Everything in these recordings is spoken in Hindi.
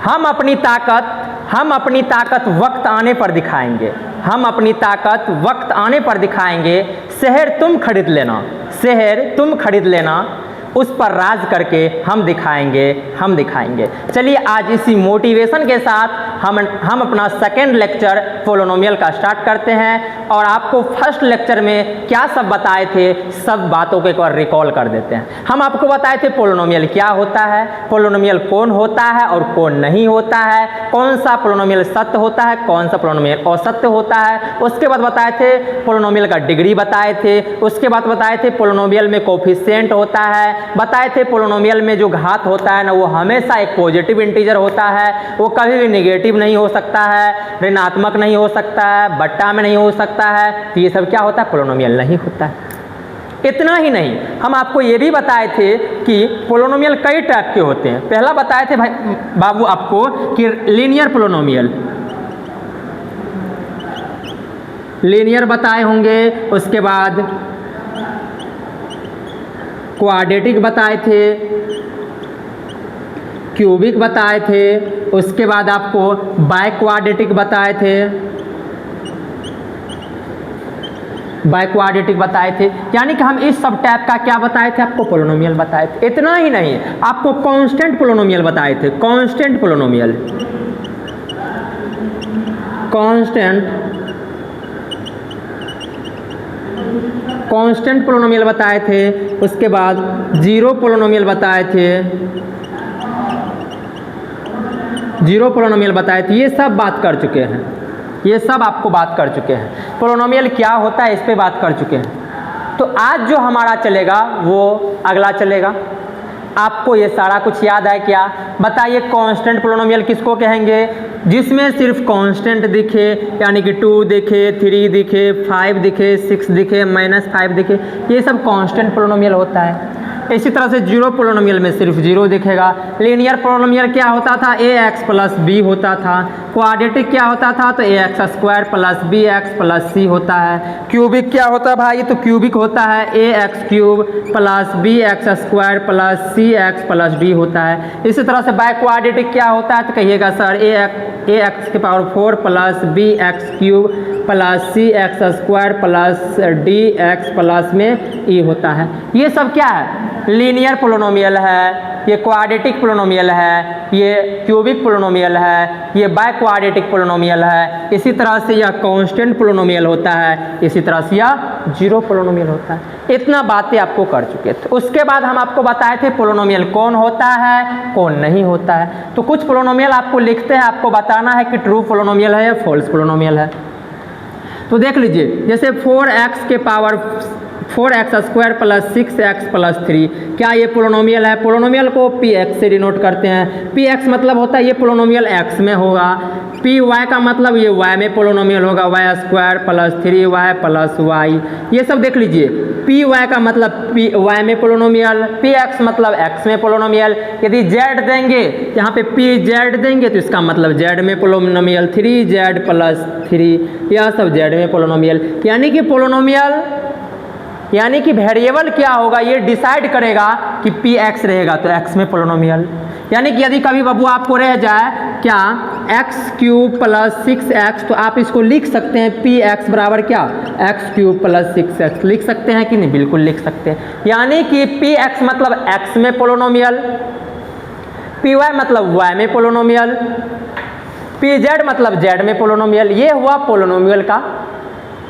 हम अपनी ताकत वक्त आने पर दिखाएंगे। हम अपनी ताकत वक्त आने पर दिखाएंगे। शहर तुम खरीद लेना, शहर तुम खरीद लेना, उस पर राज करके हम दिखाएंगे। चलिए आज इसी मोटिवेशन के साथ हम अपना सेकेंड लेक्चर पोलिनोमियल का स्टार्ट करते हैं और आपको फर्स्ट लेक्चर में क्या सब बताए थे, सब बातों को एक बार रिकॉल कर देते हैं। हम आपको बताए थे पोलिनोमियल क्या होता है, पोलिनोमियल कौन होता है और कौन नहीं होता है, कौन सा पोलिनोमियल सत्य होता है, कौन सा पोलिनोमियल असत्य होता है। उसके बाद बताए थे पोलिनोमियल का डिग्री बताए थे। उसके बाद बताए थे पोलिनोमियल में कोफिशिएंट होता है। बताए थे पोलिनोमियल में जो घात होता है ना, वो हमेशा एक पॉजिटिव इंटीजर होता है, वो कभी भी नेगेटिव नहीं हो सकता है, ऋणात्मक नहीं हो सकता है, बट्टा में नहीं हो सकता है। तो ये सब क्या होता है, पोलिनोमियल नहीं होता है। इतना ही नहीं, हम आपको ये भी बताए थे कि पोलिनोमियल कई टाइप के होते हैं। पहला बताए थे भाई बाबू आपको कि लीनियर पोलिनोमियल, लीनियर बताए होंगे। उसके बाद क्वाड्रेटिक बताए थे, क्यूबिक बताए थे। उसके बाद आपको बाय क्वाड्रेटिक बताए थे, बाय क्वाड्रेटिक बताए थे। यानी कि हम इस सब टाइप का क्या बताए थे, आपको पोलिनोमियल बताए थे। इतना ही नहीं, आपको कांस्टेंट पोलिनोमियल बताए थे, कांस्टेंट पोलिनोमियल, कांस्टेंट पोलिनोमियल बताए थे। उसके बाद जीरो पोलिनोमियल बताए थे, जीरो पोलिनोमियल बताए थे। ये सब बात कर चुके हैं, ये सब आपको बात कर चुके हैं। पोलिनोमियल क्या होता है इस पे बात कर चुके हैं। तो आज जो हमारा चलेगा वो अगला चलेगा। आपको ये सारा कुछ याद है क्या? बताइए कांस्टेंट पोलिनोमियल किसको कहेंगे? जिसमें सिर्फ कांस्टेंट दिखे, यानी कि 2 दिखे, 3 दिखे, 5 दिखे, 6 दिखे, -5 दिखे, ये सब कांस्टेंट पोलिनोमियल होता है। इसी तरह से जीरो पोलिनोमियल में सिर्फ जीरो दिखेगा। लीनियर पोलिनोमियल क्या होता था, ax + b होता था। क्वाड्रेटिक क्या होता था, तो ax² + bx + c होता है। क्यूबिक क्या होता है भाई, तो क्यूबिक होता है ax³ + bx² + cx + d होता है। इसी तरह से बाय क्वाड्रेटिक क्या होता है, तो कहिएगा sir ax⁴ + bx³ + cx² + dx plus में e होता है। ये सब क्या है, लीनियर पोलिनोमियल है, ये क्वाड्रेटिक पोलिनोमियल है, ये क्यूबिक पोलिनोमियल है, ये बाय क्वाड्रेटिक पोलिनोमियल है। इसी तरह से यह कांस्टेंट पोलिनोमियल होता है, इसी तरह से यह जीरो पोलिनोमियल होता है। इतना बातें आपको कर चुके थे। उसके बाद हम आपको बताए थे पोलिनोमियल कौन होता है, कौन नहीं होता है। तो कुछ पोलिनोमियल आपको लिखते हैं, आपको बताना है कि ट्रू पोलिनोमियल है या फॉल्स पोलिनोमियल है। तो देख लीजिए, जैसे 4x² + 6x + 3, क्या ये पोलिनोमियल है? पोलिनोमियल को px से डिनोट करते हैं। px मतलब होता है ये पोलिनोमियल x में होगा। py का मतलब ये y में पोलिनोमियल होगा, y² + 3y + y। ये सब देख लीजिए, py का मतलब y में पोलिनोमियल, px मतलब x में पोलिनोमियल। यदि z देंगे, यहाँ पे pz देंगे तो इसका मतलब z में पोलिनोमियल, 3z + 3, यह सब z में पोलिनोमियल। यानी कि पोलिनोमियल, यानी कि वेरिएबल क्या होगा ये डिसाइड करेगा कि px रहेगा तो x में पोलिनोमियल। यानी कि यदि कभी बाबू आपको रह जाए क्या x³ + 6x, तो आप इसको लिख सकते हैं px बराबर क्या, x³ + 6x लिख सकते हैं कि नहीं? बिल्कुल लिख सकते हैं। यानी कि px मतलब x में पोलिनोमियल, py मतलब y में पोलिनोमियल, pz मतलब z में पोलिनोमियल। ये हुआ पोलिनोमियल का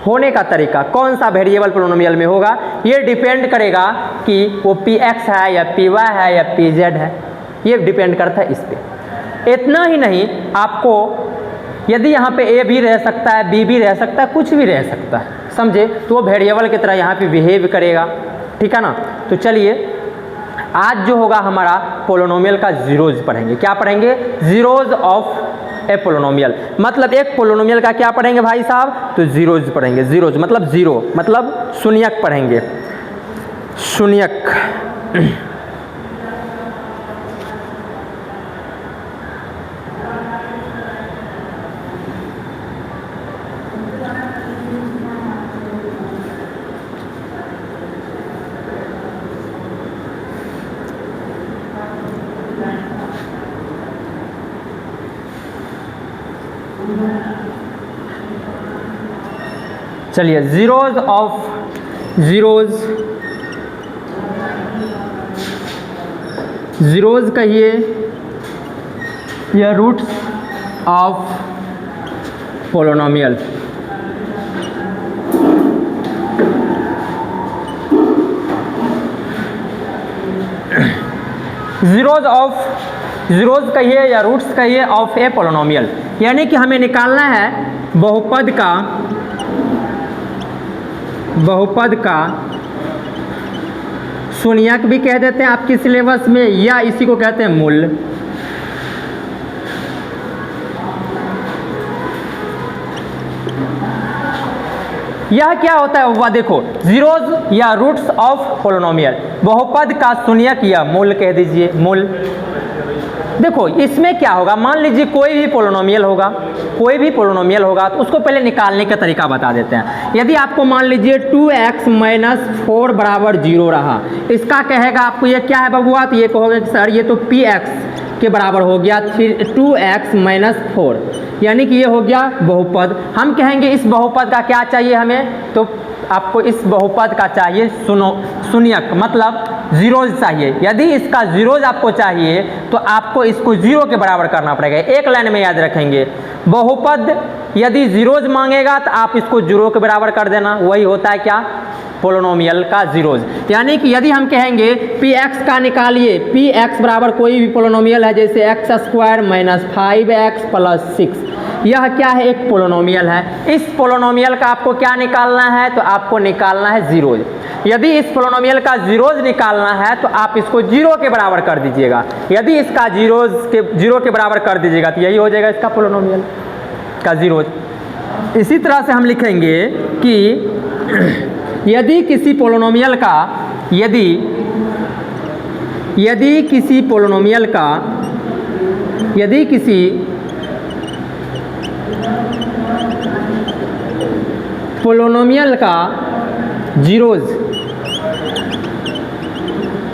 होने का तरीका। कौन सा वेरिएबल पोलिनोमियल में होगा ये डिपेंड करेगा कि वो px है या py है या pz है, ये डिपेंड करता है इस पे। इतना ही नहीं, आपको यदि यहाँ पे a भी रह सकता है, b भी रह सकता है, कुछ भी रह सकता है, समझे? तो वो वेरिएबल की तरह यहाँ पे बिहेव करेगा, ठीक है ना। तो चलिए आज जो होगा हमारा पोलिनोमियल का जीरोज पढ़ेंगे। क्या पढ़ेंगे? Zeros of A polynomial. मतलब एक पोलिनोमियल का क्या पढ़ेंगे भाई साहब, तो जीरोज पढ़ेंगे। जीरोज मतलब जीरो मतलब शून्यक पढ़ेंगे, शून्यक। चलिए जीरोज कहिए या रूट्स ऑफ पोलोनोमियल। जीरोज कहिए या रूट्स कहिए ऑफ ए पोलोनोमियल, यानी कि हमें निकालना है बहुपद का शून्यक भी कह देते हैं आपकी सिलेबस में, या इसी को कहते हैं मूल। यह क्या होता है वह देखो, जीरोज या रूट्स ऑफ पोलोनोमियल, बहुपद का शून्यक या मूल कह दीजिए, मूल। देखो इसमें क्या होगा, मान लीजिए कोई भी पोलोनोमियल होगा तो उसको पहले निकालने का तरीका बता देते हैं। यदि आपको मान लीजिए 2x - 4 बराबर 0 रहा, इसका कहेगा आपको ये क्या है बबुआ, तो ये कहोगे कि सर ये तो px के बराबर हो गया, फिर 2x - 4, यानी कि ये हो गया बहुपद। हम कहेंगे इस बहुपद का क्या चाहिए हमें, तो आपको इस बहुपद का चाहिए शून्यक, मतलब जीरोज चाहिए। यदि इसका जीरोज आपको चाहिए तो आपको इसको 0 के बराबर करना पड़ेगा। एक लाइन में याद रखेंगे, बहुपद यदि जीरोज मांगेगा तो आप इसको 0 के बराबर कर देना, वही होता है क्या, पोलोनोमियल का जीरोज। यानी कि यदि हम कहेंगे px का निकालिए, px बराबर कोई भी पोलोनोमियल है, जैसे x² - 5x + 6, यह क्या है, एक पोलोनोमियल है। इस पोलोनोमियल का आपको क्या निकालना है, तो आपको निकालना है जीरोज। यदि इस पोलोनोमियल का जीरोज निकालना है तो आप इसको 0 के बराबर कर दीजिएगा। यदि इसका जीरोज के 0 के बराबर कर दीजिएगा तो यही हो जाएगा इसका पोलोनोमियल का जीरोज। इसी तरह से हम लिखेंगे कि यदि किसी पोलोनोमियल का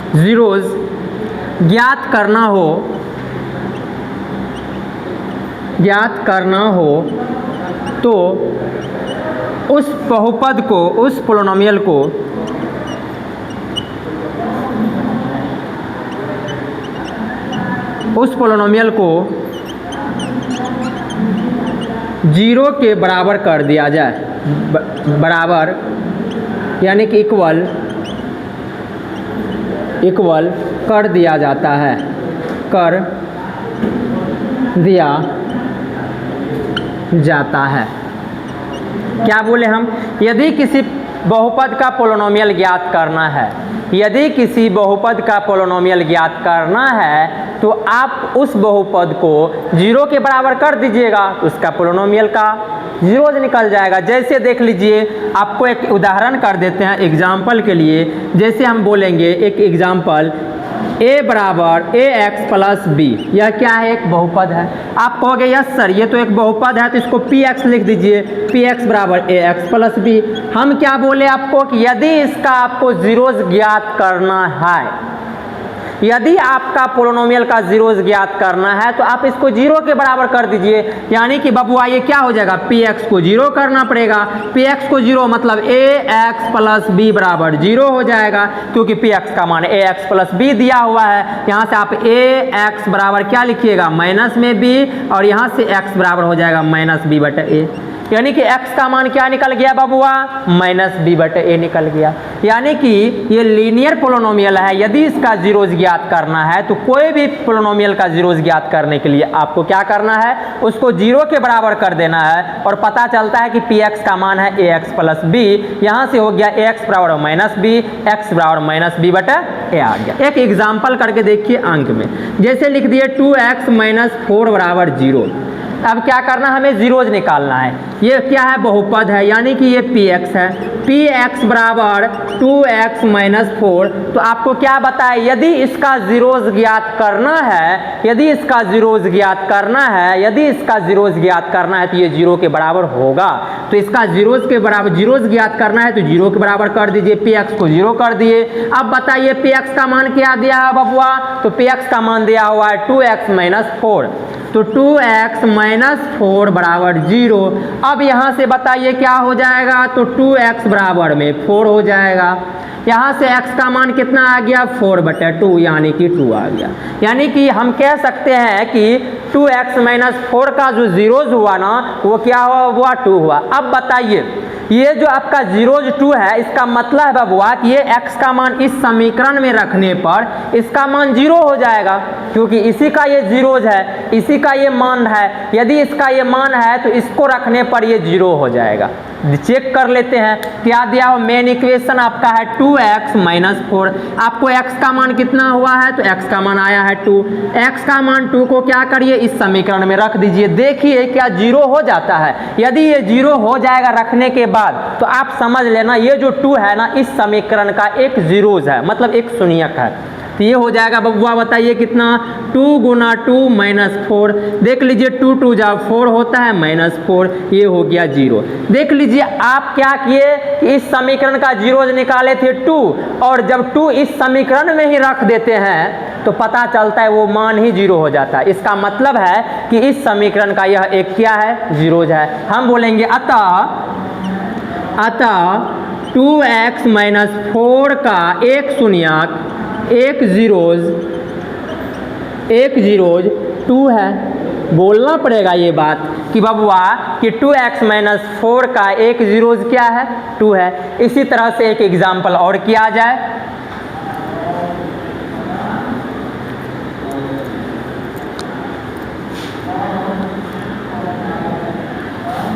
जीरोज ज्ञात करना हो तो उस बहुपद को, उस पोलोनोमियल को जीरो के बराबर कर दिया जाए, बराबर यानी कि इक्वल कर दिया जाता है, कर दिया जाता है। क्या बोले हम, यदि किसी बहुपद का पोलोनोमियल ज्ञात करना है, यदि किसी बहुपद का पोलोनोमियल ज्ञात करना है तो आप उस बहुपद को 0 के बराबर कर दीजिएगा, तो उसका पोलोनोमियल का जीरोज निकल जाएगा। जैसे देख लीजिए, आपको एक उदाहरण कर देते हैं एग्जाम्पल के लिए। जैसे हम बोलेंगे एक एग्जाम्पल, a बराबर ax + b, यह क्या है, एक बहुपद है। आप कहोगे यस सर ये तो एक बहुपद है, तो इसको px लिख दीजिए, px बराबर ax + b। हम क्या बोले आपको कि यदि इसका आपको जीरोज ज्ञात करना है, यदि आपका पोलोनोमियल का जीरोज ज्ञात करना है तो आप इसको 0 के बराबर कर दीजिए। यानी कि बबुआ ये क्या हो जाएगा, px को 0 करना पड़ेगा, px को 0 मतलब ax + b बराबर 0 हो जाएगा, क्योंकि px का मान ax + b दिया हुआ है। यहाँ से आप ax बराबर क्या लिखिएगा, माइनस में b, और यहाँ से x बराबर हो जाएगा -b/a, यानी कि x का मान क्या निकल गया बबुआ, -b/a निकल गया। यानी कि ये लीनियर पोलोनोमियल है। यदि इसका जीरोज ज्ञात करना है तो कोई भी पोलोनोमियल का जीरोज ज्ञात करने के लिए आपको क्या करना है, उसको 0 के बराबर कर देना है, और पता चलता है कि px का मान है ax + b। यहाँ से हो गया ax बराबर -b, x बराबर -b/a आ गया। एक एग्जाम्पल करके देखिए अंक में, जैसे लिख दिए 2x - 4 बराबर 0। अब क्या करना, हमें जीरोज निकालना है। ये क्या है, बहुपद है, यानी कि ये px है, px बराबर 2x - 4। तो आपको क्या बताए, यदि इसका जीरोज ज्ञात करना है, यदि इसका जीरोज ज्ञात करना है तो ये 0 के बराबर होगा। तो इसका जीरोज ज्ञात करना है तो 0 के बराबर कर दीजिए, px को 0 कर दिए। अब बताइए px का मान क्या दिया है बबुआ, तो px का मान दिया हुआ है 2x - 4। तो 2x माइनस 4 बराबर 0। अब यहाँ से बताइए क्या हो जाएगा, तो 2x बराबर में 4 हो जाएगा। यहाँ से x का मान कितना आ गया, 4/2 यानी कि 2 आ गया। यानी कि हम कह सकते हैं कि 2x माइनस 4 का जो जीरोज हुआ ना वो क्या हुआ, 2 हुआ। अब बताइए ये जो आपका जीरोज 2 है इसका मतलब है हुआ कि ये x का मान इस समीकरण में रखने पर इसका मान 0 हो जाएगा, क्योंकि इसी का ये जीरोज है, इसी का ये मान है। यदि इसका ये मान है तो इसको रखने पर ये 0 हो जाएगा। चेक कर लेते हैं क्या दिया हो। मेन इक्वेशन आपका है 2x माइनस 4। आपको x का मान कितना हुआ है, तो x का मान आया है 2। x का मान 2 को क्या करिए, इस समीकरण में रख दीजिए। देखिए क्या 0 हो जाता है। यदि ये 0 हो जाएगा रखने के बाद तो आप समझ लेना ये जो 2 है ना इस समीकरण का एक जीरोज है, मतलब एक शून्यक है। तो ये हो जाएगा बबुआ, बताइए कितना, 2 गुना 2 माइनस 4। देख लीजिए 2 2 जा 4 होता है माइनस 4, ये हो गया 0। देख लीजिए आप क्या किए कि इस समीकरण का जीरोज निकाले थे 2, और जब 2 इस समीकरण में ही रख देते हैं तो पता चलता है वो मान ही 0 हो जाता है। इसका मतलब है कि इस समीकरण का यह एक क्या है, जीरोज है। हम बोलेंगे अतः 2x माइनस 4 का एक शून्यक एक जीरोज 2 है। बोलना पड़ेगा ये बात कि बबुआ कि 2x माइनस 4 का एक जीरोज क्या है, 2 है। इसी तरह से एक एग्जाम्पल और किया जाए।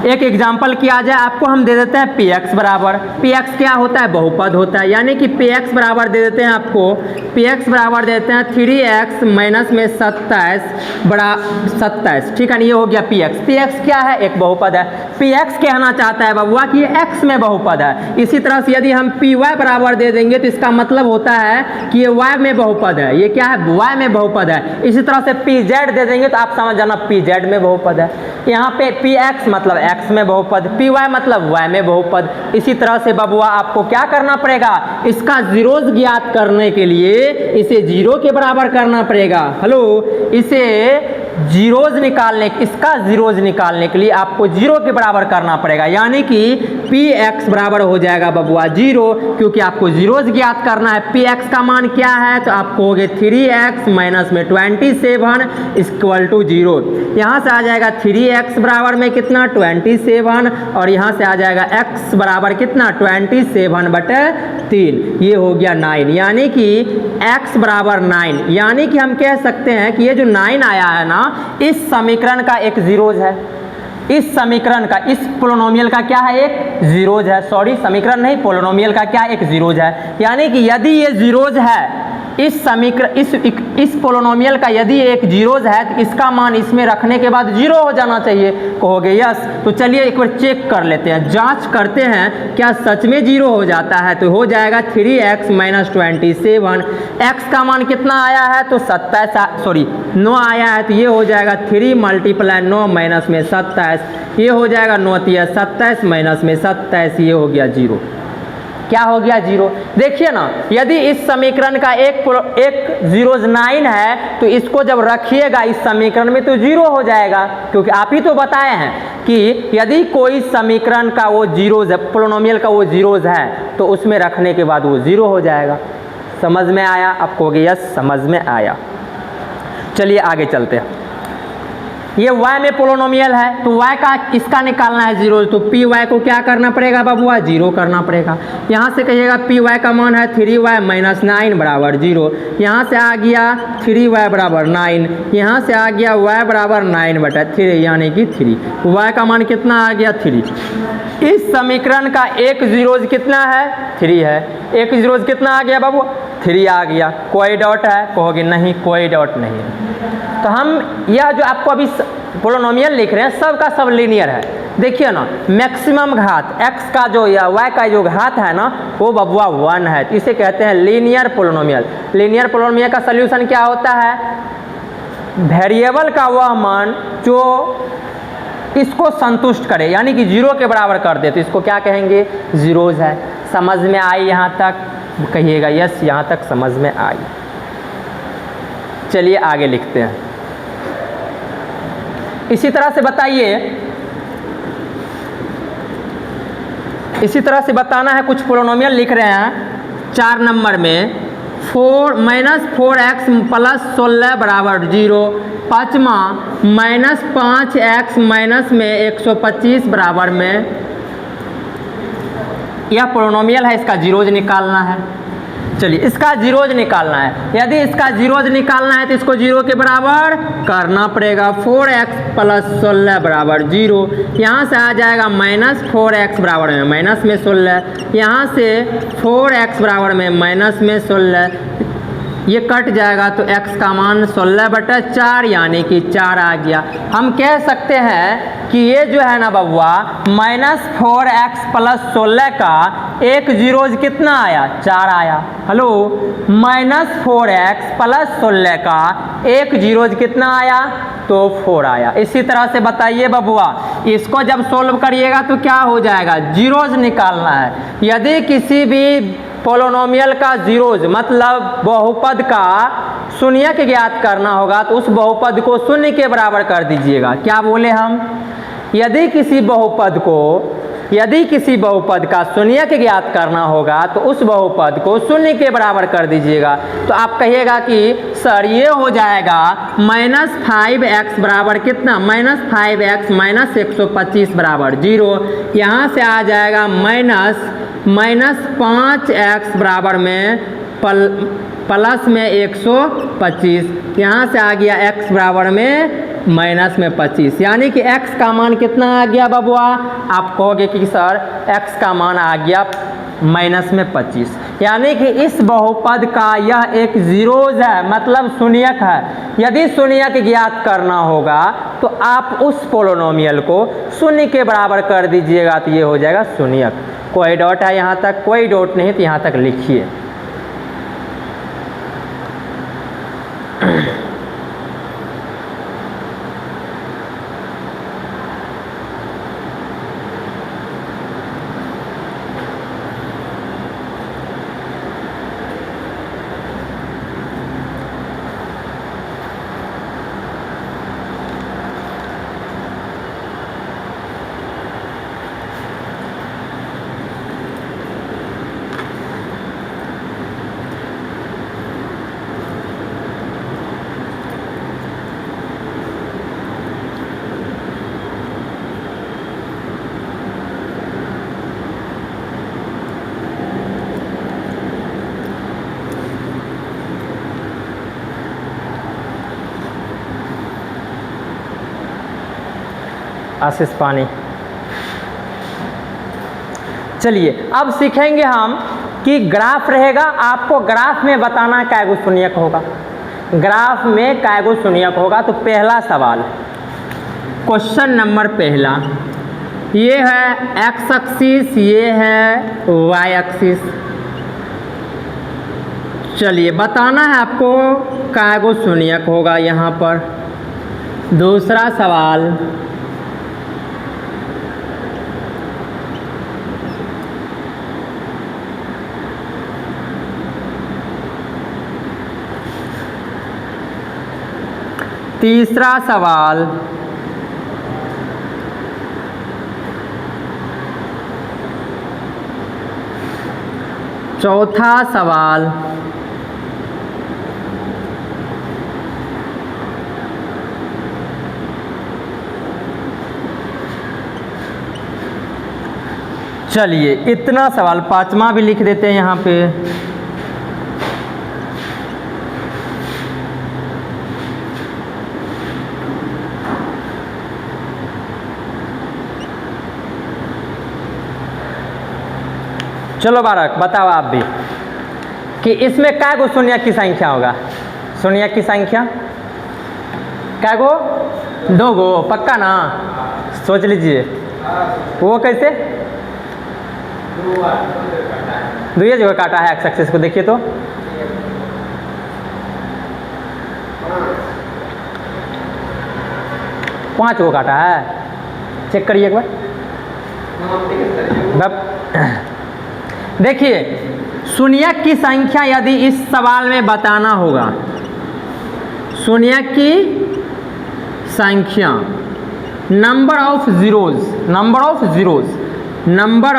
एक एग्जाम्पल किया जाए, आपको हम दे देते हैं px बराबर, px क्या होता है, बहुपद होता है। यानी कि px बराबर दे देते हैं आपको, px बराबर देते हैं 3x माइनस में 27 बड़ा 27, ठीक है ना। ये हो गया px। px क्या है, एक बहुपद है। px कहना चाहता है बबुआ कि ये x में बहुपद है। इसी तरह से यदि हम py बराबर दे देंगे तो इसका मतलब होता है कि ये y में बहुपद है। ये क्या है, y में बहुपद है। इसी तरह से pz दे देंगे तो आप समझ जाना pz में बहुपद है। यहाँ पे px मतलब x में बहुपद, py मतलब y में बहुपद। इसी तरह से बबुआ आपको क्या करना पड़ेगा, इसका जीरोज ज्ञात करने के लिए इसे 0 के बराबर करना पड़ेगा। हेलो, इसे जीरोज निकालने, इसका जीरोज निकालने के लिए आपको 0 के बराबर करना पड़ेगा। यानी कि px बराबर हो जाएगा बबुआ 0, क्योंकि आपको जीरोज ज्ञात करना है। px का मान क्या है, तो आपको हो गए 3x माइनस में 27 इक्वल टू 0। यहाँ से आ जाएगा 3x बराबर में कितना, 27, और यहाँ से आ जाएगा x बराबर कितना, 27/3। ये हो गया 9। यानी कि x बराबर 9। यानी कि हम कह सकते हैं कि ये जो 9 आया है ना इस समीकरण का एक जीरोज है। इस समीकरण का, इस पोलिनोमियल का क्या है, एक जीरोज है। सॉरी, समीकरण नहीं, पोलिनोमियल का क्या, एक जीरोज है। यानी कि यदि ये जीरोज है, इस समीकरण इस पोलिनोमियल का यदि एक जीरोज है तो इसका मान इसमें रखने के बाद 0 हो जाना चाहिए। कहोगे यस, तो चलिए एक बार चेक कर लेते हैं, जांच करते हैं क्या सच में 0 हो जाता है। तो हो जाएगा 3x माइनस 27। x का मान कितना आया है, तो 9 आया है। तो ये हो जाएगा 3 × 9 माइनस में 27, ये हो जाएगा 9 × 27 माइनस में 27, ये हो गया 0। क्या हो गया, 0। देखिए ना, यदि इस समीकरण का एक जीरोज 9 है तो इसको जब रखिएगा इस समीकरण में तो 0 हो जाएगा, क्योंकि आप ही तो बताए हैं कि यदि कोई समीकरण का वो जीरोज है, पोलिनोमियल का वो जीरोज है तो उसमें रखने के बाद वो 0 हो जाएगा। समझ में आया आपको? यस, समझ में आया। चलिए आगे चलते हैं। ये y में पोलिनोमियल है तो y का इसका निकालना है जीरोज, तो पी वाई को क्या करना पड़ेगा बबुआ, 0 करना पड़ेगा। यहाँ से कहिएगा पी वाई का मान है 3y माइनस 9 बराबर 0। यहाँ से आ गया 3y बराबर 9, यहाँ से आ गया y बराबर 9/3 यानी कि 3। y का मान कितना आ गया, 3। इस समीकरण का एक जीरोज कितना है, 3 है। एक जीरोज कितना आ गया बाबू, 3 आ गया। कोई डॉट है, कहोगे नहीं कोई डॉट नहीं है। तो हम यह जो आपको अभी पोलिनोमियल लिख रहे हैं सब का सब लीनियर है। देखिए ना, मैक्सिमम घात x का जो या y का जो घात है ना वो बबुआ 1 है, तो इसे कहते हैं लीनियर पोलिनोमियल। लीनियर पोलिनोमियल का सल्यूशन क्या होता है, वेरिएबल का वह मान जो इसको संतुष्ट करे, यानी कि 0 के बराबर कर दे, तो इसको क्या कहेंगे, जीरोज है। समझ में आई यहाँ तक, कहिएगा यस, यहाँ तक समझ में आई। चलिए आगे लिखते हैं। इसी तरह से बताइए, इसी तरह से बताना है, कुछ पोलिनोमियल लिख रहे हैं 4 नंबर में, 4-4x + 16 बराबर 0। पाँचवा -5x में 125 बराबर में, यह पोलिनोमियल है, इसका जीरोज निकालना है। चलिए इसका जीरोज निकालना है। यदि इसका जीरोज निकालना है तो इसको 0 के बराबर करना पड़ेगा। 4x + 16 बराबर 0। यहाँ से आ जाएगा -4x बराबर में माइनस में 16, यहाँ से 4x बराबर में माइनस में 16, ये कट जाएगा तो x का मान 16/4 यानी कि 4 आ गया। हम कह सकते हैं कि ये जो है ना बबुआ, -4x + 16 का एक जीरोज कितना आया? 4 आया। हेलो, -4x + 16 का एक जीरोज कितना आया? तो 4 आया। इसी तरह से बताइए बबुआ, इसको जब सोल्व करिएगा तो क्या हो जाएगा? जीरोज निकालना है। यदि किसी भी पोलिनोमियल का जीरोज मतलब बहुपद का शून्यक ज्ञात करना होगा तो उस बहुपद को शून्य के बराबर कर दीजिएगा। क्या बोले हम? यदि किसी बहुपद का शून्यक ज्ञात करना होगा तो उस बहुपद को शून्य के बराबर कर दीजिएगा। तो आप कहिएगा कि सर ये हो जाएगा -5x बराबर कितना? -5x - 125 बराबर 0। यहाँ से आ जाएगा -5x बराबर में प्लस में 125, यहाँ से आ गया x बराबर में -25, यानी कि x का मान कितना आ गया बबुआ? आप कहोगे कि सर x का मान आ गया -25, यानी कि इस बहुपद का यह एक जीरोज है, मतलब शून्यक है। यदि शून्यक ज्ञात करना होगा तो आप उस पोलिनोमियल को शून्य के बराबर कर दीजिएगा, तो ये हो जाएगा शून्यक। कोई डॉट है यहाँ तक? कोई डॉट नहीं तो यहाँ तक लिखिए। आशीष पानी। चलिए अब सीखेंगे हम कि ग्राफ रहेगा, आपको ग्राफ में बताना कैगो शून्यक होगा। ग्राफ में कैगो शून्यक होगा। तो पहला सवाल, क्वेश्चन नंबर पहला, ये है x एक्सिस, ये है y एक्सिस। चलिए बताना है आपको कैगो शून्यक होगा यहाँ पर। दूसरा सवाल, तीसरा सवाल, चौथा सवाल, चलिए इतना सवाल, पांचवा भी लिख देते हैं यहाँ पे। चलो बारक, बताओ आप भी कि इसमें कै गो शून्यक की संख्या होगा? शून्यक की संख्या कै गो? 2 गो, पक्का ना? सोच लीजिए। वो कैसे? 2 जगह काटा है एक्स एक्सिस को, देखिए तो। पाँच गो काटा है, चेक करिए एक बार। देखिए शून्यक की संख्या यदि इस सवाल में बताना होगा, शून्यक की संख्या number of zeros, number of zeros, number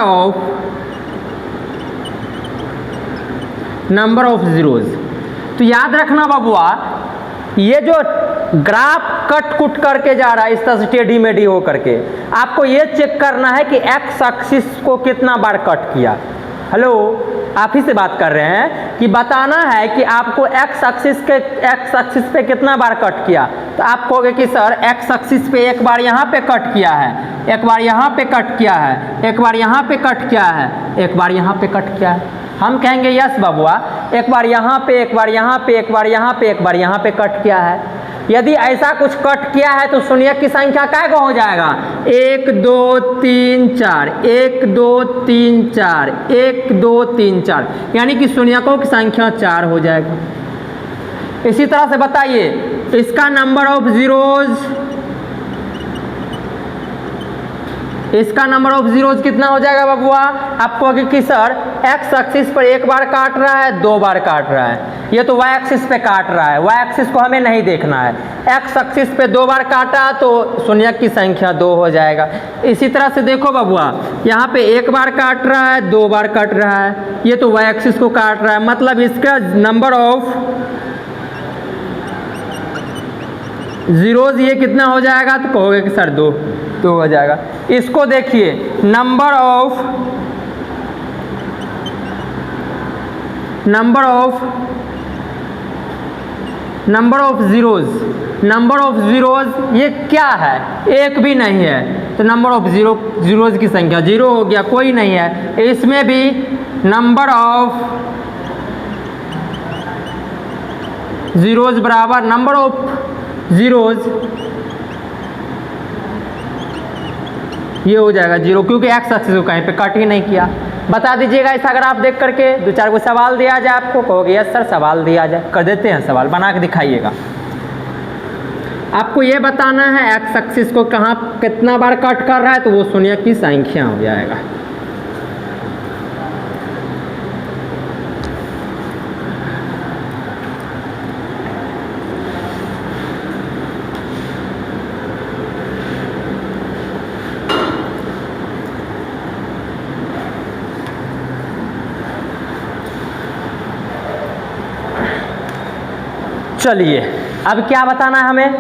of zeros. तो याद रखना बबुआ, ये जो ग्राफ कट कुट करके जा रहा है इस तरह से टेढ़ी मेढ़ी हो करके, आपको ये चेक करना है कि एक्स एक्सिस को कितना बार कट किया। हेलो, आप ही से बात कर रहे हैं कि बताना है कि आपको एक्स एक्सिस पे कितना बार कट किया। तो आप कहोगे कि सर एक्स एक्सिस पे एक बार यहाँ पे कट किया है, एक बार यहाँ पे कट किया है, एक बार यहाँ पे कट किया है, एक बार यहाँ पे कट किया है। हम कहेंगे यस बबुआ, एक बार यहाँ पे, एक बार यहाँ पे, एक बार यहाँ पे, एक बार यहाँ पे कट किया है। यदि ऐसा कुछ कट किया है तो शून्यक की संख्या क्या हो जाएगा? 1 2 3 4, 1 2 3 4, 1 2 3 4, यानी कि शून्यकों की संख्या 4 हो जाएगा। इसी तरह से बताइए इसका नंबर ऑफ जीरोज, इसका नंबर ऑफ जीरोज कितना हो जाएगा बबुआ? आप कहोगे कि सर एक्स एक्सिस पर एक बार काट रहा है, 2 बार काट रहा है, ये तो वाई एक्सिस पे काट रहा है, वाई एक्सिस को हमें नहीं देखना है। एक्स एक्सिस पे 2 बार काटा तो शून्यक की संख्या 2 हो जाएगा। इसी तरह से देखो बबुआ, यहाँ पे 1 बार काट रहा है, 2 बार काट रहा है, ये तो वाई एक्सिस को काट रहा है, मतलब इसका नंबर ऑफ जीरोज ये कितना हो जाएगा? तो कहोगे कि सर 2 हो जाएगा। इसको देखिए, number of zeros, number of zeros ये क्या है? एक भी नहीं है, तो नंबर ऑफ जीरोज की संख्या 0 हो गया, कोई नहीं है। इसमें भी नंबर ऑफ जीरोज बराबर नंबर ऑफ जीरोज, ये हो जाएगा 0, क्योंकि एक्स एक्सिस को कहीं पे कट ही नहीं किया। बता दीजिएगा ऐसा अगर आप देख करके 2-4 को सवाल दिया जाए आपको, कहोगे यस सर सवाल दिया जाए, कर देते हैं सवाल, बना के दिखाइएगा। आपको ये बताना है एक्स एक्सिस को कहाँ कितना बार कट कर रहा है, तो वो शून्यक की संख्या हो जाएगा। चलिए अब क्या बताना है हमें?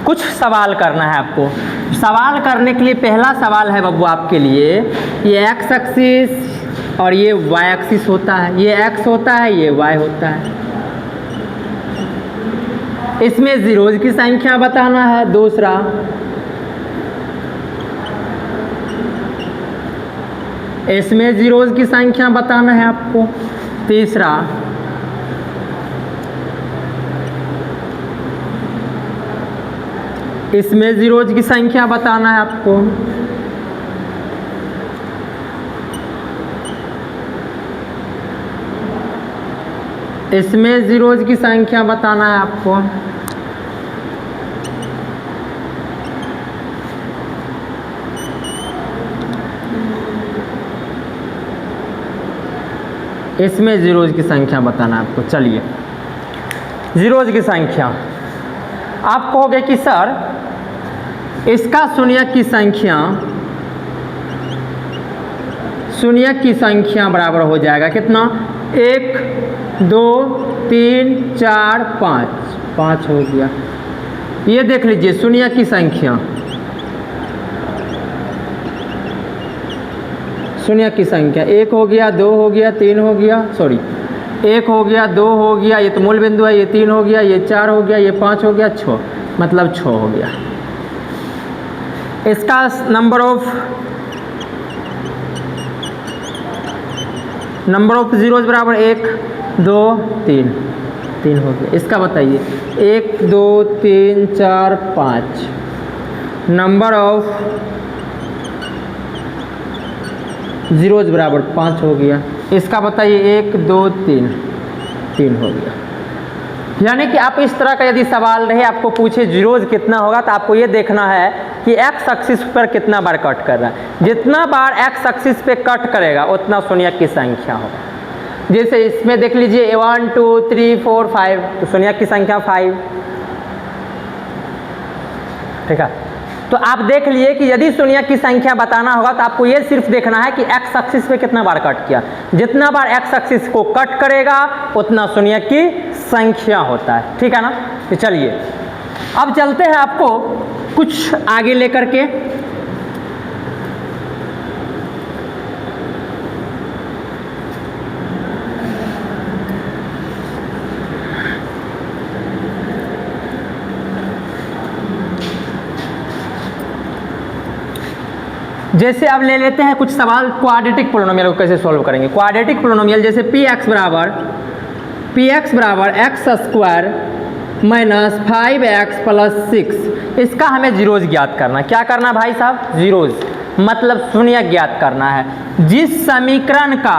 कुछ सवाल करना है आपको। सवाल करने के लिए पहला सवाल है बब्बू आपके लिए, ये एक्स एक्सिस और ये वाई एक्सिस होता है, ये एक्स होता है, ये वाई होता है। इसमें जीरोज की संख्या बताना है। दूसरा, इसमें जीरोज की संख्या बताना है आपको। तीसरा, इसमें जीरोज की संख्या बताना है आपको। इसमें जीरोज की संख्या बताना है आपको। इसमें जीरोज की संख्या बताना है आपको। चलिए, जीरोज की संख्या आप कहोगे कि सर इसका शून्यक की संख्या बराबर हो जाएगा कितना? 1 2 3 4 5 हो गया। ये देख लीजिए शून्यक की संख्या, शून्यक की संख्या 1 हो गया, 2 हो गया, 3 हो गया, सॉरी 1 हो गया, 2 हो गया, ये तो मूल बिंदु है, ये 3 हो गया, ये 4 हो गया, ये 5 हो गया, 6, मतलब 6 हो गया। इसका नंबर ऑफ जीरोज बराबर 1 2 3 हो गया। इसका बताइए 1 2 3 4 5, नंबर ऑफ जीरोज बराबर 5 हो गया। इसका बताइए 1 2 3 हो गया। यानी कि आप इस तरह का यदि सवाल रहे आपको पूछे जीरोज कितना होगा, तो आपको ये देखना है कि एक्स एक्सिस पर कितना बार कट कर रहा है। जितना बार एक्स एक्सिस पे कट करेगा उतना शून्यक की संख्या होगा। जैसे इसमें देख लीजिए 1 2 3 4 5, तो शून्यक की संख्या 5, ठीक है। तो आप देख लिए कि यदि शून्य की संख्या बताना होगा तो आपको ये सिर्फ देखना है कि एक्स एक्सिस पे कितना बार कट किया। जितना बार एक्स एक्सिस को कट करेगा उतना शून्य की संख्या होता है, ठीक है ना। तो चलिए अब चलते हैं आपको कुछ आगे लेकर के। जैसे अब ले लेते हैं कुछ सवाल क्वाड्रेटिक पोलिनोमियल को कैसे सॉल्व करेंगे। क्वाड्रेटिक पोलिनोमियल जैसे पी एक्स बराबर x square minus 5x plus 6, इसका हमें जीरोज ज्ञात करना है। क्या करना भाई साहब? जीरोज मतलब शून्य ज्ञात करना है। जिस समीकरण का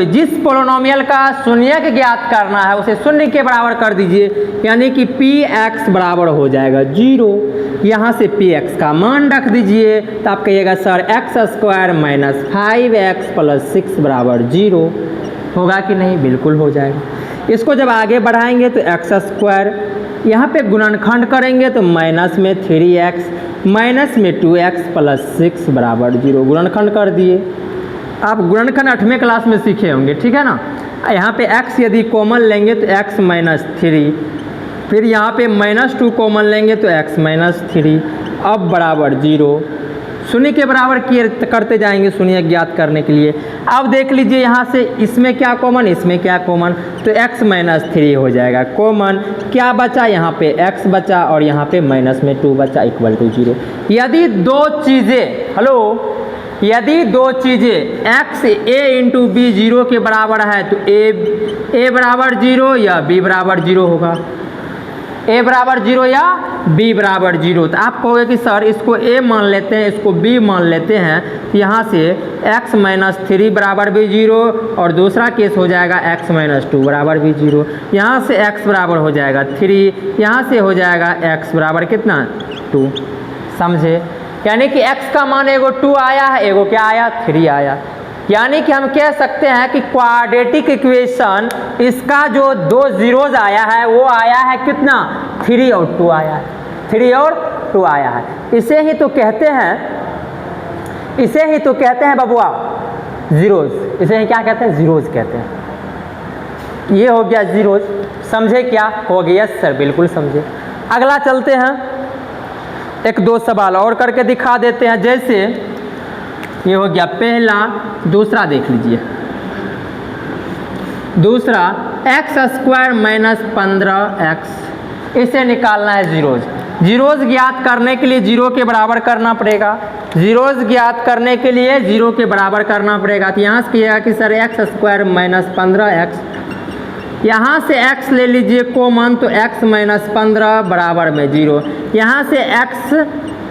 जिस पोलिनोमियल का शून्य ज्ञात करना है उसे शून्य के बराबर कर दीजिए, यानी कि पी एक्स बराबर हो जाएगा 0। यहाँ से पी एक्स का मान रख दीजिए तो आप कहिएगा sir x square minus 5x plus 6 बराबर 0 होगा कि नहीं? बिल्कुल हो जाएगा। इसको जब आगे बढ़ाएंगे तो एक्स स्क्वायर, यहाँ पे गुणनखंड करेंगे तो माइनस में 3x माइनस में 2x प्लस 6 बराबर 0। गुणनखंड कर दिए। आप गुणनखंड 8वें क्लास में सीखे होंगे, ठीक है ना। यहाँ पे x यदि कॉमन लेंगे तो x माइनस 3, फिर यहाँ पे -2 कॉमन लेंगे तो x माइनस 3, अब बराबर 0। शून्य के बराबर किए करते जाएंगे शून्य ज्ञात करने के लिए। अब देख लीजिए यहाँ से इसमें क्या कॉमन, इसमें क्या कॉमन, तो x माइनस 3 हो जाएगा कॉमन। क्या बचा? यहाँ पे x बचा और यहाँ पे माइनस में 2 बचा इक्वल टू 0। यदि दो चीज़ें x a इंटू बी 0 के बराबर है तो a बराबर 0 या b बराबर 0 होगा। a बराबर 0 या b बराबर 0। तो आप कहोगे कि सर इसको a मान लेते हैं, इसको b मान लेते हैं, तो यहाँ से x माइनस 3 बराबर भी 0 और दूसरा केस हो जाएगा x माइनस 2 बराबर भी 0। यहाँ से x बराबर हो जाएगा 3, यहाँ से हो जाएगा x बराबर कितना? 2। समझे? यानी कि x का मान एगो 2 आया है, एगो क्या आया? 3 आया। यानी कि हम कह सकते हैं कि क्वाड्रेटिक इक्वेशन इसका जो 2 जीरोज आया है वो आया है कितना? 3 और 2 आया है, 3 और 2 आया है। इसे ही तो कहते हैं बबुआ जीरोज। इसे ही क्या कहते हैं? जीरोज कहते हैं। ये हो गया जीरोज। समझे क्या हो गया? सर बिल्कुल समझे। अगला चलते हैं, एक दो सवाल और करके दिखा देते हैं। जैसे ये हो गया पहला, दूसरा देख लीजिए। दूसरा एक्स स्क्वायर माइनस 15x, इसे निकालना है जीरोज। जीरोज ज्ञात करने के लिए 0 के बराबर करना पड़ेगा। जीरोज ज्ञात करने के लिए 0 के बराबर करना पड़ेगा। तो यहाँ से किया कि sir x square minus 15x, यहाँ से x ले लीजिए कॉमन तो x माइनस 15 बराबर में 0। यहाँ से x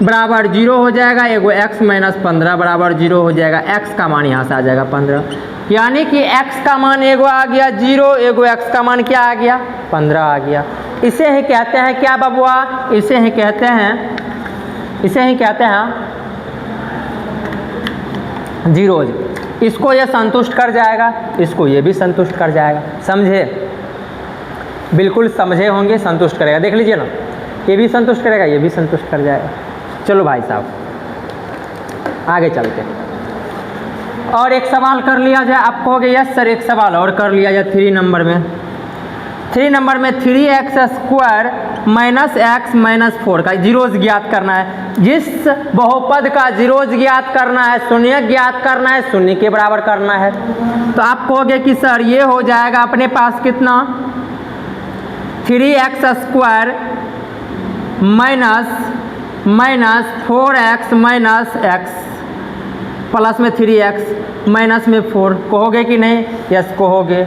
बराबर 0 हो जाएगा, एगो x माइनस 15 बराबर 0 हो जाएगा। x का मान यहाँ से आ जाएगा 15, यानी कि x का मान एगो आ गया 0, एगो x का मान क्या आ गया? 15 आ गया। इसे ही कहते हैं क्या बबुआ? इसे ही कहते हैं जीरोज। इसको ये संतुष्ट कर जाएगा, इसको ये भी संतुष्ट कर जाएगा। समझे? बिल्कुल समझे होंगे, संतुष्ट करेगा। देख लीजिए ना, ये भी संतुष्ट करेगा, ये भी संतुष्ट कर जाएगा। चलो भाई साहब आगे चलते हैं। और एक सवाल कर लिया जाए। आप कहोगे यस सर एक सवाल और कर लिया जाए। 3 नंबर में 3x square minus x minus 4 का जीरोज ज्ञात करना है। जिस बहुपद का जीरोज ज्ञात करना है, शून्य ज्ञात करना है, शून्य के बराबर करना है। तो आप कहोगे कि सर ये हो जाएगा अपने पास कितना? 3x square minus 4x minus x plus में 3x माइनस में 4। कहोगे कि नहीं? यस कहोगे।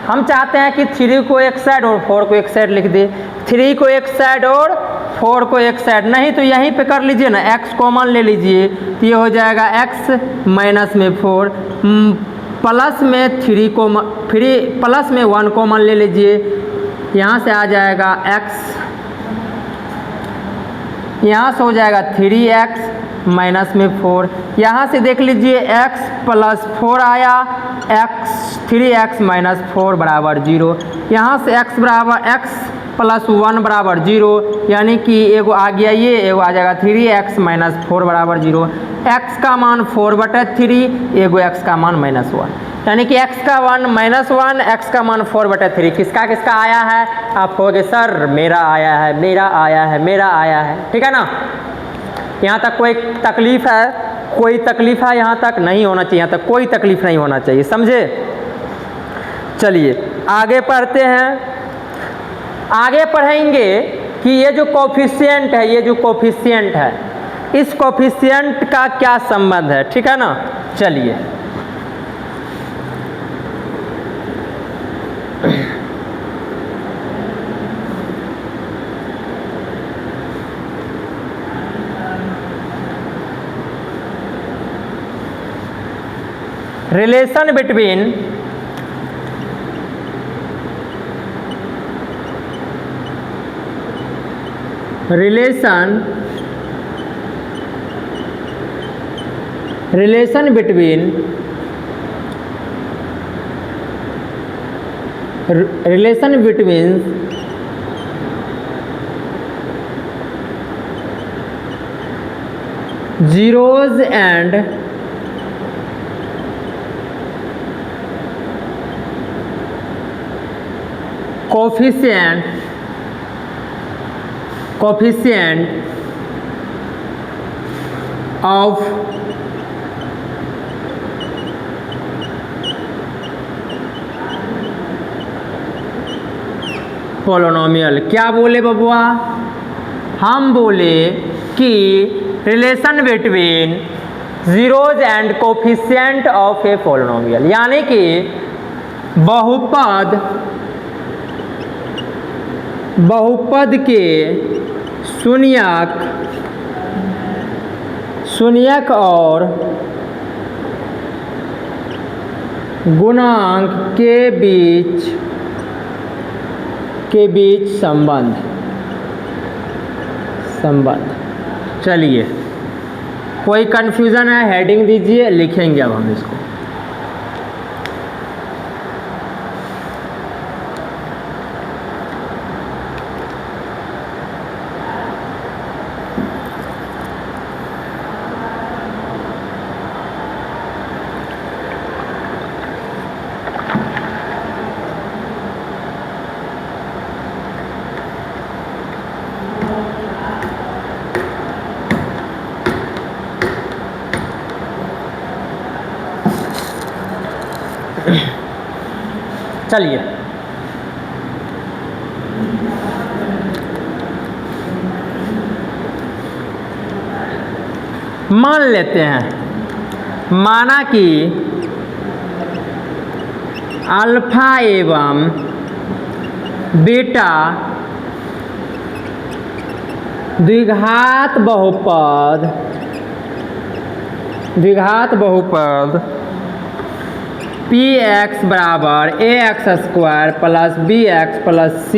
हम चाहते हैं कि 3 को एक साइड और 4 को एक साइड लिख दे। 3 को एक साइड और 4 को एक साइड, नहीं तो यहीं पे कर लीजिए ना, x कॉमन ले लीजिए तो ये हो जाएगा x माइनस में 4 प्लस में 3 प्लस में 1 कॉमन ले लीजिए, यहाँ से आ जाएगा x, यहाँ से हो जाएगा 3x माइनस में 4। यहाँ से देख लीजिए x प्लस 4 आया, 3x माइनस 4 बराबर 0। यहाँ से x बराबर x प्लस 1 बराबर 0, यानी कि एगो आ गया ये, एगो आ जाएगा 3x माइनस 4 बराबर 0। x का मान 4/3, एगो x का मान -1, यानी कि x का मान -1, x का मान 4/3। किसका किसका आया है? आप कहोगे सर मेरा आया है, मेरा आया है, मेरा आया है, ठीक है ना। यहाँ तक कोई तकलीफ है? कोई तकलीफ है यहाँ तक? नहीं होना चाहिए, यहाँ तक कोई तकलीफ नहीं होना चाहिए, समझे। चलिए आगे पढ़ते हैं। आगे पढ़ेंगे कि ये जो कोफिशिएंट है, ये जो कोफिशिएंट है, इस कोफिशिएंट का क्या संबंध है, ठीक है ना। चलिए relation between relation between zeros and coefficient of polynomial. क्या बोले बबुआ? हम बोले कि relation between zeros and coefficient of A polynomial, यानी कि बहुपद के शून्यक और गुणांक के बीच संबंध। चलिए कोई कन्फ्यूज़न है? हेडिंग दीजिए, लिखेंगे अब हम इसको। चलिए मान लेते हैं, माना कि अल्फा एवं बीटा द्विघात बहुपद px बराबर ax² plus bx plus c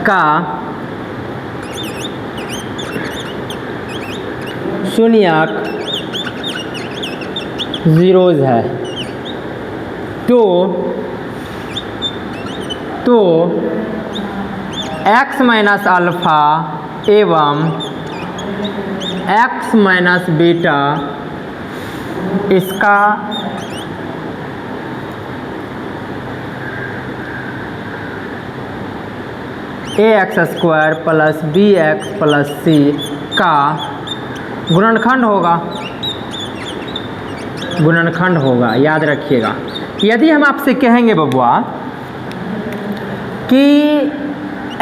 का शून्यक जीरोज है, तो x माइनस अल्फा एवं x माइनस बीटा इसका ax² plus bx plus c का गुणनखंड होगा। याद रखिएगा, यदि हम आपसे कहेंगे बबुआ कि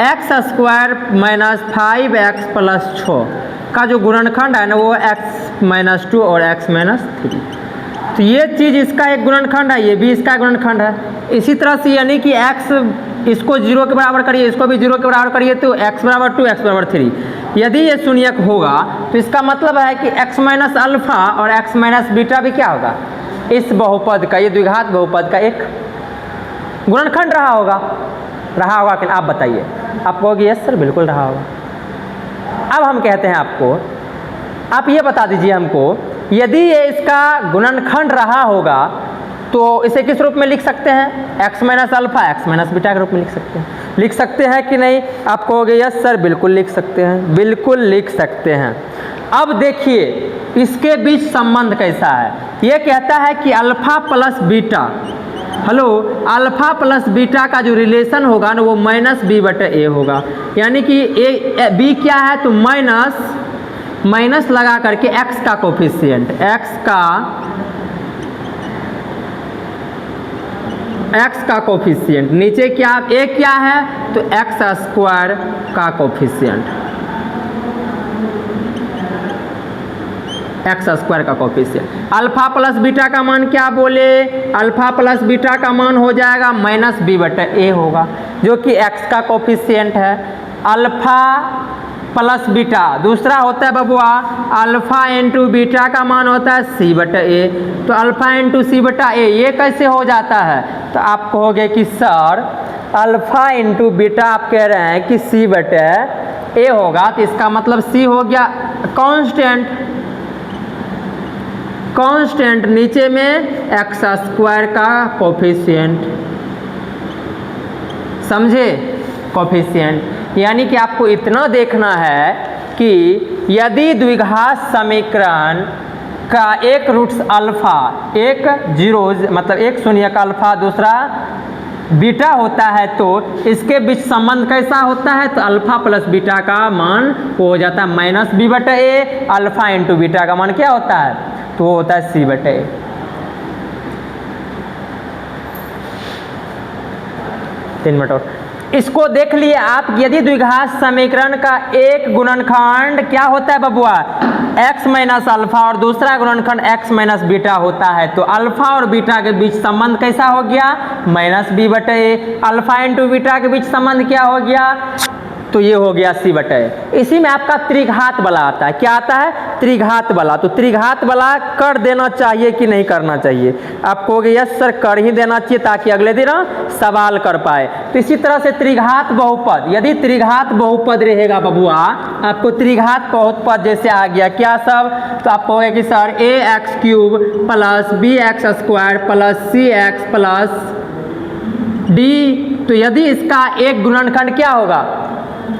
x² माइनस 5x प्लस 6 का जो गुणनखंड है ना वो x माइनस 2 और x माइनस 3, तो ये चीज़ इसका एक गुणनखंड है, ये भी इसका गुणनखंड है। इसी तरह से यानी कि x इसको 0 के बराबर करिए, इसको भी 0 के बराबर करिए, तो x बराबर 2 x बराबर 3। यदि ये शून्यक होगा तो इसका मतलब है कि x माइनस अल्फा और x माइनस बीटा भी क्या होगा, इस बहुपद का, ये द्विघात बहुपद का एक गुणनखंड रहा होगा कि आप बताइए। आप कहोगे यस सर बिल्कुल रहा होगा। अब हम कहते हैं आपको, आप ये बता दीजिए हमको यदि ये इसका गुणनखंड रहा होगा तो इसे किस रूप में लिख सकते हैं, x minus alpha x minus beta के रूप में लिख सकते हैं कि नहीं। आप कहोगे यस सर बिल्कुल लिख सकते हैं, बिल्कुल लिख सकते हैं। अब देखिए इसके बीच संबंध कैसा है। ये कहता है कि alpha plus beta, hello, alpha plus beta का जो रिलेशन होगा ना वो माइनस बी बटे ए होगा। यानी कि ए बी क्या है तो माइनस लगा करके एक्स का कोफिशिएंट, एक्स का कोफिशिएंट, नीचे क्या ए क्या है तो एक्स स्क्वायर का कोफिशिएंट, एक्स स्क्वायर का कोफिशिएंट। अल्फा प्लस बीटा का मान क्या बोले, अल्फा प्लस बीटा का मान हो जाएगा माइनस बी बटे ए होगा, जो कि एक्स का कोफिशिएंट है। अल्फा प्लस बीटा, दूसरा होता है बबुआ अल्फा इंटू बीटा का मान होता है सी बटा ए, तो अल्फा इंटू सी बटा ए ये कैसे हो जाता है, तो आप कहोगे कि सर अल्फा इंटू बीटा आप कह रहे हैं कि सी बटे ए होगा, तो इसका मतलब सी हो गया कांस्टेंट, नीचे में एक्स स्क्वायर का कोफिशिएंट, समझे, कोफिशिएंट। यानी कि आपको इतना देखना है कि यदि द्विघात समीकरण का एक रूट्स अल्फा, एक जीरोज मतलब एक शून्यक अल्फा दूसरा बीटा होता है, तो इसके बीच संबंध कैसा होता है, तो अल्फा प्लस बीटा का मान वो हो जाता है माइनस बी बटे ए, अल्फा इंटू बीटा का मान क्या होता है तो वो होता है सी बटे ए। तीन मिनट और इसको देख लिए आप। यदि द्विघात समीकरण का एक गुणनखंड क्या होता है बबुआ x माइनस अल्फा और दूसरा गुणनखंड x माइनस बीटा होता है, तो अल्फा और बीटा के बीच संबंध कैसा हो गया माइनस बी बटे ए, अल्फा इंटू बीटा के बीच संबंध क्या हो गया तो ये हो गया सी बटे ए। इसी में आपका त्रिघात बला आता है, क्या आता है त्रिघात बला। तो त्रिघात बला कर देना चाहिए कि नहीं करना चाहिए, आप कहोगे यस सर कर ही देना चाहिए ताकि अगले दिन सवाल कर पाए। तो इसी तरह से त्रिघात बहुपद, यदि त्रिघात बहुपद रहेगा बबुआ, आपको त्रिघात बहुपद जैसे आ गया क्या सब, तो आप कहोगे कि sir a x cube plus b x square plus c x plus d. तो यदि इसका एक गुणनखंड क्या होगा,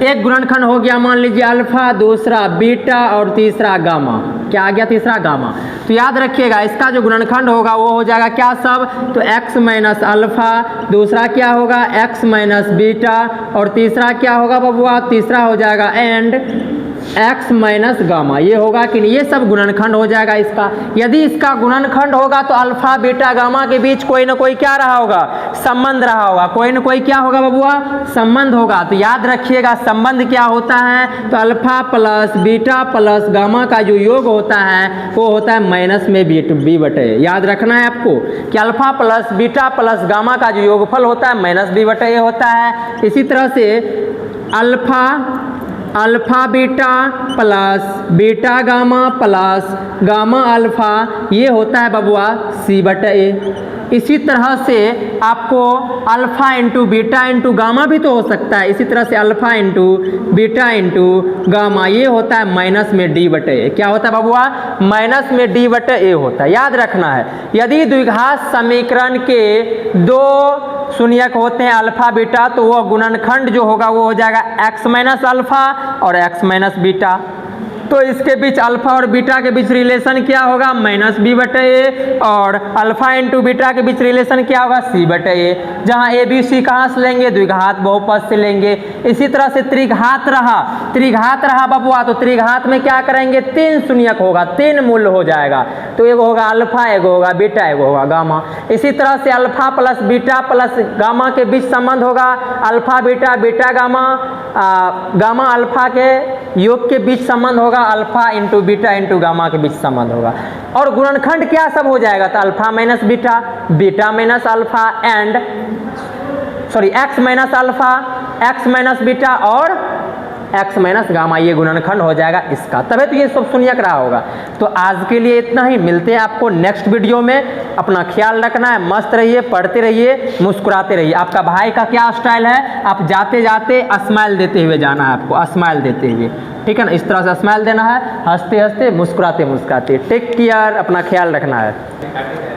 एक गुणनखंड हो गया मान लीजिए अल्फा, दूसरा बीटा और तीसरा गामा, क्या आ गया तीसरा गामा। तो याद रखिएगा इसका जो गुणनखंड होगा वो हो जाएगा क्या सब, तो x माइनस अल्फा, दूसरा क्या होगा x माइनस बीटा और तीसरा क्या होगा बबुआ, तीसरा हो जाएगा एंड x माइनस गामा। ये होगा कि नहीं, ये सब गुणनखंड हो जाएगा इसका। यदि इसका गुणनखंड होगा तो अल्फा बीटा गामा के बीच कोई ना कोई क्या रहा होगा, संबंध रहा होगा, कोई ना कोई क्या होगा बबुआ संबंध होगा। तो याद रखिएगा संबंध क्या होता है, तो alpha plus beta plus gamma का जो योग होता है वो होता है माइनस में बी बटे। याद रखना है आपको कि alpha plus beta plus gamma का जो योगफल होता है माइनस बी बटे होता है। इसी तरह से alpha beta plus beta gamma plus gamma alpha ये होता है बबुआ सी बटे ए। इसी तरह से आपको alpha into beta into gamma भी तो हो सकता है। इसी तरह से alpha into beta into gamma ये होता है माइनस में डी बटे ए। क्या होता है बबुआ, माइनस में डी बटे ए होता है। याद रखना है यदि द्विघात समीकरण के दो शून्यक होते हैं अल्फा बीटा, तो वह गुणनखंड जो होगा वो हो जाएगा x माइनस अल्फा और x माइनस बीटा। तो इसके बीच अल्फा और बीटा के बीच रिलेशन क्या होगा माइनस बी बटे ए, और अल्फा इंटू बीटा के बीच रिलेशन क्या होगा सी बटे ए। जहाँ ए बी सी कहाँ से लेंगे, द्विघात बहुपद से लेंगे। इसी तरह से त्रिघात रहा बबुआ, तो त्रिघात में क्या करेंगे, तीन शून्यक होगा, तीन मूल्य हो जाएगा। तो एगो होगा अल्फा, एगो होगा बीटा, एगो होगा गामा। इसी तरह से alpha plus beta plus gamma के बीच संबंध होगा alpha beta beta gamma, gamma alpha के योग के बीच संबंध होगा alpha into beta into gamma के बीच संबंध होगा। और गुणनखंड क्या सब हो जाएगा, तो alpha minus beta, beta minus alpha and x minus alpha, x minus beta और एक्स माइनस गामा, ये गुणनखंड हो जाएगा इसका। तभी तो ये सब शून्यक रहा होगा। तो आज के लिए इतना ही, मिलते हैं आपको नेक्स्ट वीडियो में। अपना ख्याल रखना है, मस्त रहिए, पढ़ते रहिए, मुस्कुराते रहिए। आपका भाई का क्या स्टाइल है, आप जाते जाते स्माइल देते हुए जाना है आपको, स्माइल देते हुए। ठीक है ना। इस तरह से स्माइल देना है, हंसते हंसते मुस्कुराते मुस्कुराते। टेक केयर, अपना ख्याल रखना है।